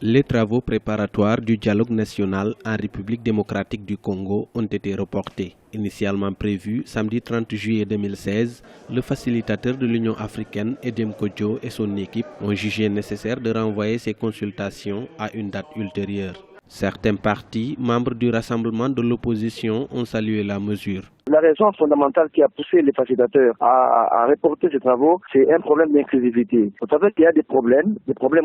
Les travaux préparatoires du dialogue national en République démocratique du Congo ont été reportés. Initialement prévu samedi 30 juillet 2016, le facilitateur de l'Union africaine, Edem Kodjo, et son équipe ont jugé nécessaire de renvoyer ces consultations à une date ultérieure. Certains partis, membres du rassemblement de l'opposition, ont salué la mesure. La raison fondamentale qui a poussé les facilitateurs à reporter ces travaux, c'est un problème d'inclusivité. Vous savez qu'il y a des problèmes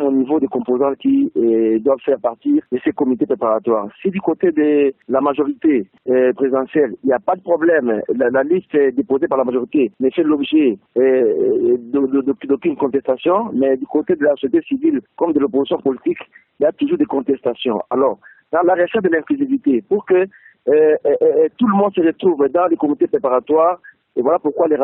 au niveau des composants qui doivent faire partie de ces comités préparatoires. Si du côté de la majorité présidentielle, il n'y a pas de problème, la liste déposée par la majorité ne fait l'objet d'aucune contestation, mais du côté de la société civile comme de l'opposition politique, il y a toujours des contestations. Alors, dans la recherche de l'inclusivité, pour que tout le monde se retrouve dans les comités préparatoires, et voilà pourquoi le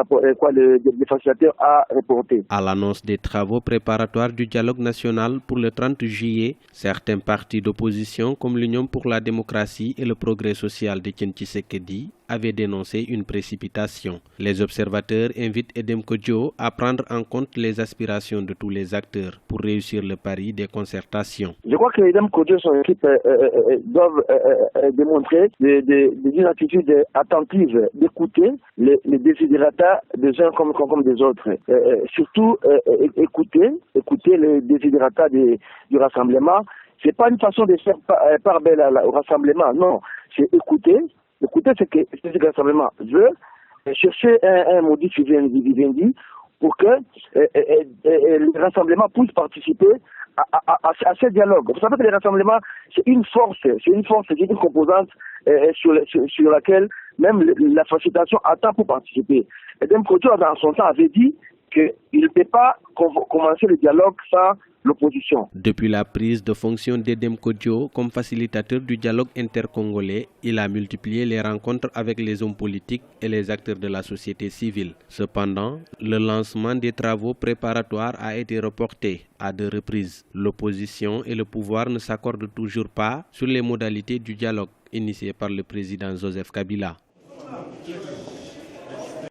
facilitateur a reporté. À l'annonce des travaux préparatoires du dialogue national pour le 30 juillet, certains partis d'opposition comme l'Union pour la démocratie et le progrès social d'Etienne Tshisekedi avaient dénoncé une précipitation. Les observateurs invitent Edem Kodjo à prendre en compte les aspirations de tous les acteurs pour réussir le pari des concertations. Je crois que Edem Kodjo et son équipe doivent démontrer une attitude attentive d'écouter les désidérata des uns comme des autres. Surtout écouter les désidérata du rassemblement. C'est pas une façon de faire part belle au rassemblement, non. C'est écouter ce que le rassemblement veut, chercher un modus vivendi pour que le rassemblement puisse participer à ce dialogue. Vous savez que le rassemblement, c'est une force, c'est une composante sur laquelle même la facilitation attend pour participer. Edem Kodjo, dans son temps, avait dit qu'il ne peut pas commencer le dialogue sans l'opposition. Depuis la prise de fonction d'Edem Kodjo comme facilitateur du dialogue intercongolais, il a multiplié les rencontres avec les hommes politiques et les acteurs de la société civile. Cependant, le lancement des travaux préparatoires a été reporté à 2 reprises. L'opposition et le pouvoir ne s'accordent toujours pas sur les modalités du dialogue initié par le président Joseph Kabila.